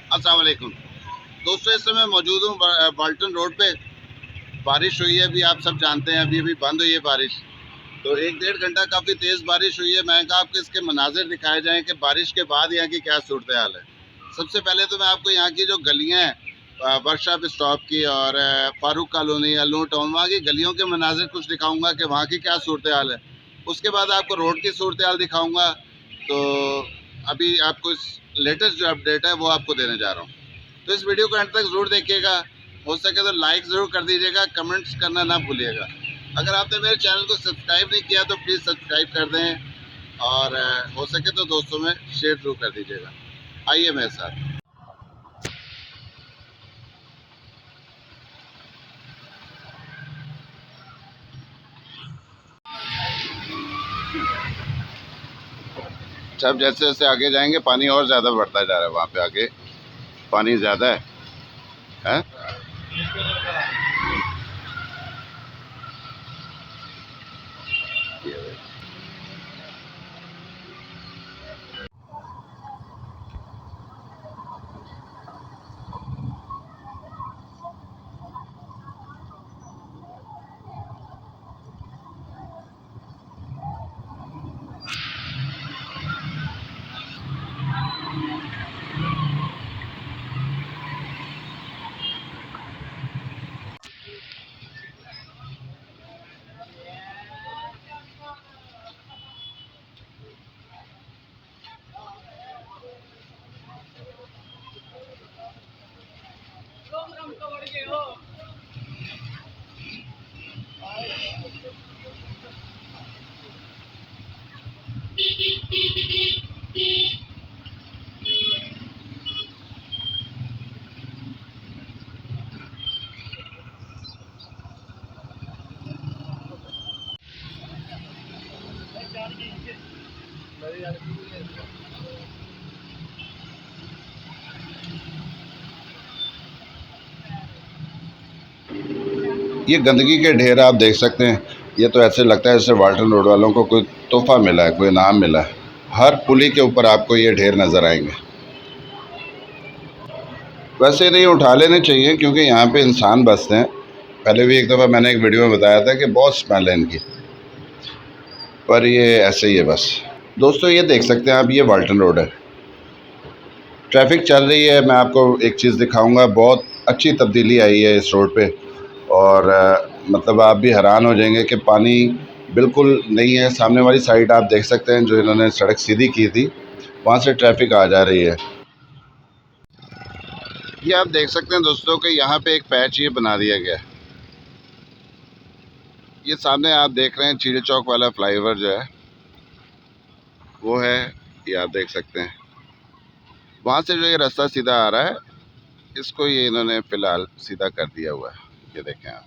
अस्सलाम वालेकुम दोस्तों, इस समय मौजूद हूँ बाल्टन रोड पे। बारिश हुई है, अभी आप सब जानते हैं, अभी बंद हुई है बारिश। तो 1-1.5 घंटा काफ़ी तेज़ बारिश हुई है। मैं कहा आपको इसके मनाजिर दिखाए जाएं कि बारिश के बाद यहाँ की क्या सूरत हाल है। सबसे पहले तो मैं आपको यहाँ की जो गलियाँ हैं वर्कशॉप स्टॉप की और फारूक कॉलोनी या लो टाउन, वहाँ की गलियों के मनाजिर कुछ दिखाऊँगा कि वहाँ की क्या सूरत हाल है। उसके बाद आपको रोड की सूरत हाल दिखाऊँगा। तो अभी आपको इस लेटेस्ट जो अपडेट है वो आपको देने जा रहा हूँ। तो इस वीडियो को अंत तक ज़रूर देखिएगा। हो सके तो लाइक ज़रूर कर दीजिएगा, कमेंट्स करना ना भूलिएगा। अगर आपने मेरे चैनल को सब्सक्राइब नहीं किया तो प्लीज़ सब्सक्राइब कर दें और हो सके तो दोस्तों में शेयर ज़रूर कर दीजिएगा। आइए मेरे साथ। अच्छा, अब जैसे जैसे आगे जाएंगे पानी और ज़्यादा बढ़ता जा रहा है। वहाँ पे आगे पानी ज़्यादा है? ये गंदगी के ढेर आप देख सकते हैं। ये तो ऐसे लगता है जैसे बाल्टन रोड वालों को कोई तोहफा मिला है, कोई इनाम मिला है। हर पुली के ऊपर आपको ये ढेर नज़र आएंगे। वैसे नहीं उठा लेने चाहिए क्योंकि यहाँ पे इंसान बसते हैं। पहले भी एक दफ़ा मैंने एक वीडियो में बताया था कि बहुत स्मेल है इनकी, पर ये ऐसे ही है बस। दोस्तों ये देख सकते हैं आप, ये बाल्टन रोड है। ट्रैफिक चल रही है। मैं आपको एक चीज़ दिखाऊंगा, बहुत अच्छी तब्दीली आई है इस रोड पे और मतलब आप भी हैरान हो जाएंगे कि पानी बिल्कुल नहीं है। सामने वाली साइड आप देख सकते हैं, जो इन्होंने सड़क सीधी की थी, वहाँ से ट्रैफिक आ जा रही है। ये आप देख सकते हैं दोस्तों कि यहाँ पे एक पैच ये बना दिया गया है। ये सामने आप देख रहे हैं चीड़ चौक वाला फ्लाईओवर जो है वो है, ये आप देख सकते हैं। वहाँ से जो ये रास्ता सीधा आ रहा है, इसको ये इन्होंने फ़िलहाल सीधा कर दिया हुआ है। ये देखें आप।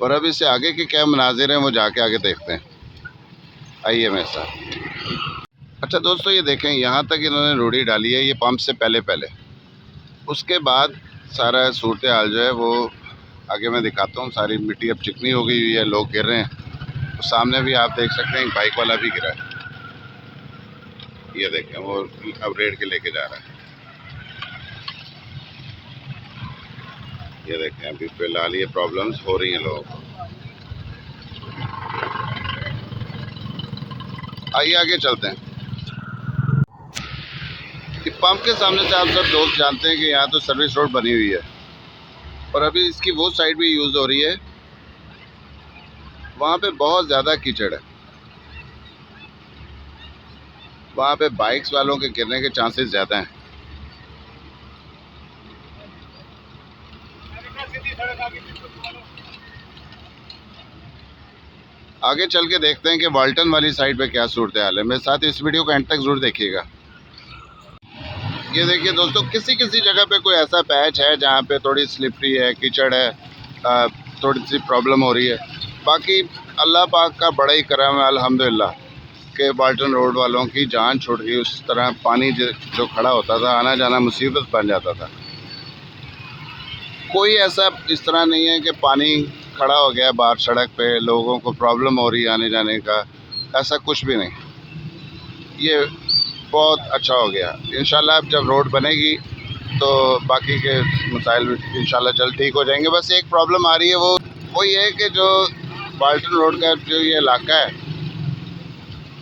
और अब इससे आगे के क्या मनाजिर हैं वो जाके आगे देखते हैं। आइए मेरे साथ। अच्छा दोस्तों ये देखें, यहाँ तक इन्होंने रोड़ी डाली है, ये पंप से पहले पहले। उसके बाद सारा सूरत हाल जो है वो आगे मैं दिखाता हूँ। सारी मिट्टी अब चिकनी हो गई हुई है, लोग गिर रहे हैं। तो सामने भी आप देख सकते हैं एक बाइक वाला भी गिरा है। ये देखें, वो अब रेड के लेके जा रहा है। ये देखें, अभी फिलहाल ये प्रॉब्लम्स हो रही हैं लोगों को। आइए आगे चलते हैं। कि पंप के सामने से आप सब दोस्त जानते हैं कि यहाँ तो सर्विस रोड बनी हुई है और अभी इसकी वो साइड भी यूज़ हो रही है। वहाँ पे बहुत ज़्यादा कीचड़ है। वहाँ पे बाइक्स वालों के गिरने के चांसेस ज़्यादा हैं। आगे चल के देखते हैं कि बाल्टन वाली साइड पे क्या सूरत हाल है। मेरे साथ इस वीडियो को एंड तक ज़रूर देखिएगा। ये देखिए दोस्तों, किसी किसी जगह पे कोई ऐसा पैच है जहाँ पे थोड़ी स्लिपरी है, कीचड़ है, थोड़ी सी प्रॉब्लम हो रही है। बाकी अल्लाह पाक का बड़ा ही करम है, अल्हम्दुलिल्लाह। कि बाल्टन रोड वालों की जान छूट गई। उस तरह पानी जो खड़ा होता था, आना जाना मुसीबत बन जाता था। कोई ऐसा इस तरह नहीं है कि पानी खड़ा हो गया बाहर सड़क पे, लोगों को प्रॉब्लम हो रही है आने जाने का, ऐसा कुछ भी नहीं। ये बहुत अच्छा हो गया। इंशाल्लाह अब जब रोड बनेगी तो बाकी के मसाइल भी इंशाल्लाह जल्द ठीक हो जाएंगे। बस एक प्रॉब्लम आ रही है, वो ये है कि जो बाल्टन रोड का जो ये इलाका है,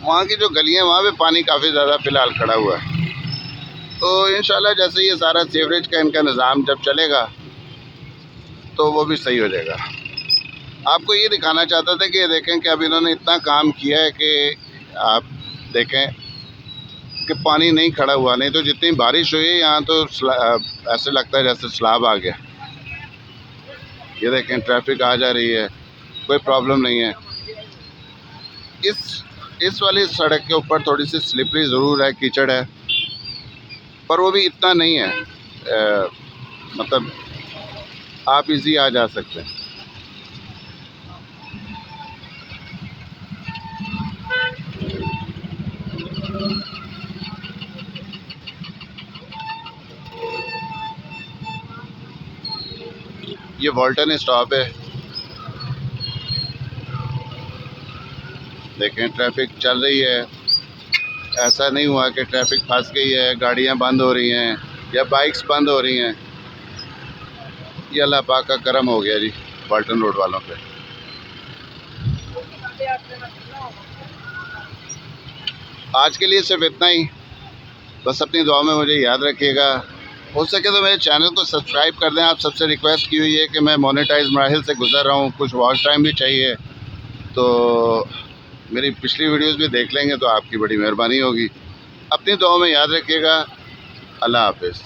वहाँ की जो गलियाँ, वहाँ पे पानी काफ़ी ज़्यादा फ़िलहाल खड़ा हुआ है। तो इंशाल्लाह जैसे ये सारा सीवरेज का इनका निज़ाम जब चलेगा तो वो भी सही हो जाएगा। आपको ये दिखाना चाहता था कि ये देखें कि अब इन्होंने इतना काम किया है कि आप देखें कि पानी नहीं खड़ा हुआ। नहीं तो जितनी बारिश हुई है यहाँ तो ऐसे लगता है जैसे सैलाब आ गया। ये देखें ट्रैफिक आ जा रही है, कोई प्रॉब्लम नहीं है। इस वाली सड़क के ऊपर थोड़ी सी स्लिपरी ज़रूर है, कीचड़ है, पर वो भी इतना नहीं है। मतलब आप इजी आ जा सकते हैं। ये वॉल्टन स्टॉप है, देखें ट्रैफिक चल रही है। ऐसा नहीं हुआ कि ट्रैफिक फंस गई है, गाड़ियां बंद हो रही हैं या बाइक्स बंद हो रही हैं। ये अल्लाह पाक का करम हो गया जी बाल्टन रोड वालों पे। आज के लिए सिर्फ इतना ही। बस अपनी दुआ में मुझे याद रखिएगा। हो सके तो मेरे चैनल को सब्सक्राइब कर दें। आप सबसे रिक्वेस्ट की हुई है कि मैं मोनेटाइज मराहिल से गुजर रहा हूँ, कुछ वॉच टाइम भी चाहिए, तो मेरी पिछली वीडियोस भी देख लेंगे तो आपकी बड़ी मेहरबानी होगी। अपनी दुआ में याद रखिएगा। अल्लाह हाफिज़।